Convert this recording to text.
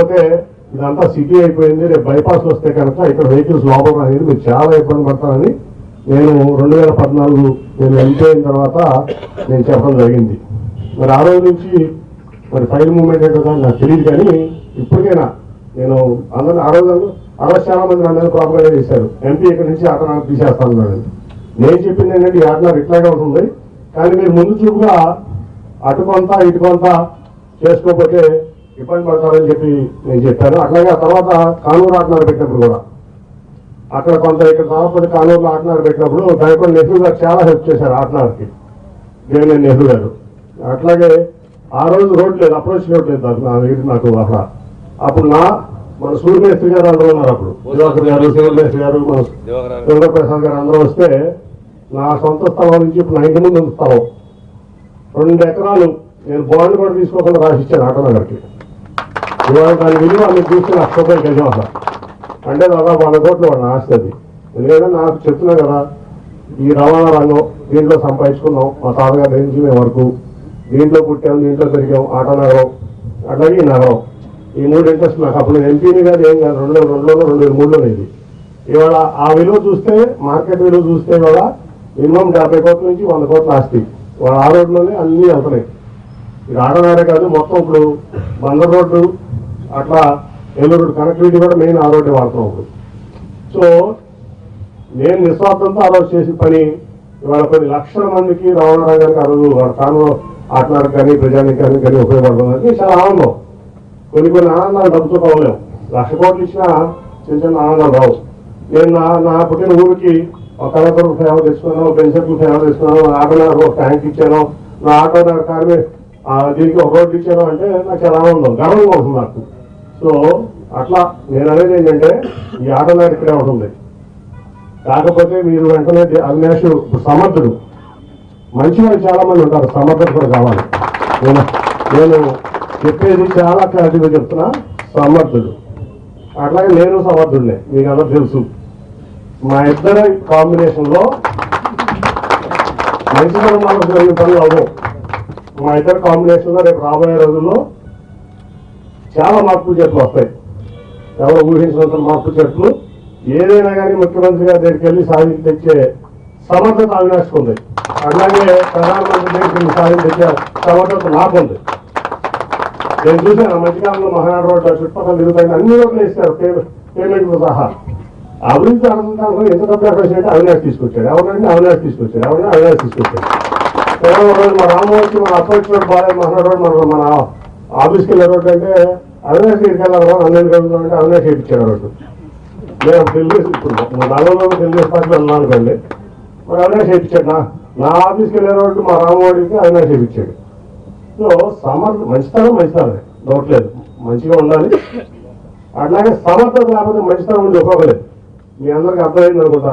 కాకపోతే ఇదంతా సిటీ అయిపోయింది, రేపు బైపాస్ వస్తే కనుక ఇక్కడ వెహికల్స్ లోపల అనేది మీరు చాలా ఇబ్బంది పడతారని నేను 2014 నేను ఎంపీ అయిన తర్వాత నేను చెప్పడం జరిగింది. మరి ఆ రోజు నుంచి మరి ఫైల్ మూవ్మెంట్ ఏంటో కానీ నాకు తెలియదు, కానీ ఇప్పటికైనా నేను అందరూ ఆ రోజు చాలా మంది అందరూ ప్రాపర్గా చేశారు, ఎంపీ ఇక్కడ నుంచి ఆటనాడు తీసేస్తాను. నేను చెప్పింది ఏంటంటే ఈ ఆటనాడు ఇట్లాగే ఉంటుంది, కానీ మీరు ముందు చూపుగా అటు కొంత ఇటు కొంత చేసుకోకపోతే ఇబ్బంది పడతారని చెప్పి నేను చెప్పాను. అట్లాగే ఆ తర్వాత కానూరు ఆటనాడు పెట్టినప్పుడు కూడా అక్కడ కొంత ఇక్కడ తర్వాత కానూరులో ఆటనాడు పెట్టినప్పుడు దానికి నెహ్రూ గారు చాలా హెల్ప్ చేశారు ఆటనాడుకి, జవహర్లాల్ నెహ్రూ గారు. అట్లాగే ఆ రోజు రోడ్ లేదు, అప్రోచ్ రోడ్ లేదు నా దగ్గర నాకు అక్కడ. అప్పుడు మన సూర్యమేస్త్రి గారు అందరూ ఉన్నారు, అప్పుడు దివాకర్ గారు, శివమేస్త్రి గారు, మన శివప్రసాద్ గారు అందరూ వస్తే నా సొంత స్థలం నుంచి ఇప్పుడు 90 ముందు ఉంది స్థలం, 2 ఎకరాలు నేను బాండ్ కూడా తీసుకోకుండా రాసిచ్చాను ఆటోనగర్కి. ఇవాళ దాని విలువ మీకు చూస్తే ₹1,00,000 గజం అసలు, అంటే దాదాపు 100 కోట్లు వాడిని ఆస్తి అది. ఎందుకంటే నాకు చెప్తున్నా కదా, ఈ రవాణా రంగం దీంట్లో సంపాదించుకున్నాం మా తాతగారి నుంచి మేము వరకు, దీంట్లో పుట్టాం, దీంట్లో పెరిగాం, ఆటో నగరం అట్లాగే ఈ నగరం, ఈ 3 ఇంట్రెస్ట్ నాకు. అప్పుడు ఎంపీని కాదు ఏం కాదు, 2002-2003లో ఇది. ఇవాళ ఆ విలువ చూస్తే, మార్కెట్ విలువ చూస్తే కూడా మినిమం 70 కోట్ల నుంచి 100 కోట్ల ఆస్తి వాళ్ళ ఆ రోడ్లోనే అన్నీ వెళ్తున్నాయి. ఇది ఆటో నగరే కాదు, మొత్తం ఇప్పుడు బందర్ రోడ్డు అట్లా ఏలూరు రోడ్డు కనెక్టివిటీ కూడా మెయిన్ ఆ రోడ్డే వాడుతున్నాం ఇప్పుడు. సో నేను నిస్వార్థంతో ఆ రోజు చేసిన పని ఇవాళ కొన్ని లక్షల మందికి రవాణా రంగానికి ఆ రోజు తాను ఆటనాడు కానీ ప్రజానికానికి కానీ ఉపయోగపడుతుంది. చాలా ఆనందం. కొన్ని ఆనందాలు డబ్బుతో కావలేము, 1,00,000 కోట్లు ఇచ్చినా చిన్న ఆనందాలు రావు. నేను నా పుట్టిన ఊరికి ఒక కలెక్టర్ సేవ తెచ్చుకున్నాను, పెన్షన్లు సేవ తెచ్చుకున్నాను, ఆటో నగర్ ఒక ట్యాంక్ ఇచ్చాను, నా ఆటో నగర్ కార్మి దీనికి ఒక రోడ్డు ఇచ్చాను అంటే నాకు చాలా ఆనందం, గర్వంగా ఉంటుంది నాకు. సో అట్లా నేను అనేది ఏంటంటే ఈ ఆటో నగర్ ఇక్కడే ఉంటుంది. కాకపోతే మీరు వెంటనే అవినాష్ సమర్థుడు, మంచి వాళ్ళు చాలా మంది ఉంటారు, సమర్థత కూడా కావాలి. నేను చెప్పేది చాలా క్లారిటీగా చెప్తున్నా, సమర్థుడు. అట్లాగే నేను సమర్థుడినే, మీకు అందరూ తెలుసు. మా ఇద్దరి కాంబినేషన్లో మంచితనం మనకు జరిగిన పనులు అవ్వవు. మా ఇద్దరి కాంబినేషన్లో రేపు రాబోయే రోజుల్లో చాలా మార్పులు చెట్లు వస్తాయి, ఎవరు ఊహించినంత మార్పు చెట్లు. ఏదైనా కానీ ముఖ్యమంత్రి గారి దగ్గరికి వెళ్ళి సాధించి తెచ్చే సమర్థత అవినాష్కి ఉంది, అట్లాగే ప్రధానమంత్రి దగ్గరికి సాధించి తెచ్చే సమర్థత నాకుంది. నేను చూశాను మధ్యకాలంలో మహానాడు రోడ్డు చుట్టుపక్కల తిరుగుతాయి, అన్ని రోడ్లు వేస్తారు పేమెంట్తో సహా. అభివృద్ధి అనుకుంటాను ఎంత డబ్బు అంటే అవినాష్ తీసుకొచ్చాడు, ఎవరంటే అవినాష్ తీసుకొచ్చాడు, అవినాష్ తీసుకొచ్చాడు. రోజు మా రామోజీ మన అప్రోచ్ రోడ్ బాగా మహానాడు రోడ్ మన ఆఫీస్కి వెళ్ళే రోడ్డు అంటే అవినాష్ దగ్గరికి వెళ్ళాలి, అన్నెండు గడుగుతాం అంటే అవినాష్ వేయించాడు రోడ్డు. నేను తెలుగుదేశం ఇప్పుడు నగరంలో తెలుగుదేశం పార్టీలో ఉన్నాను అనుకోండి, మరి అవినాష్ వేయించాడు. నా ఆఫీస్కి వెళ్ళే రోడ్డు మా రామోజీకి అవినాష్ వేయించాడు. సో మంచితనం డౌట్లేదు, మంచిగా ఉండాలి. అట్లాగే సమర్థత లేకపోతే మంచితనం ఉండి ఒక్కొక్కలేదు. మీ అందరికీ అర్థమైంది అనుకుంటా.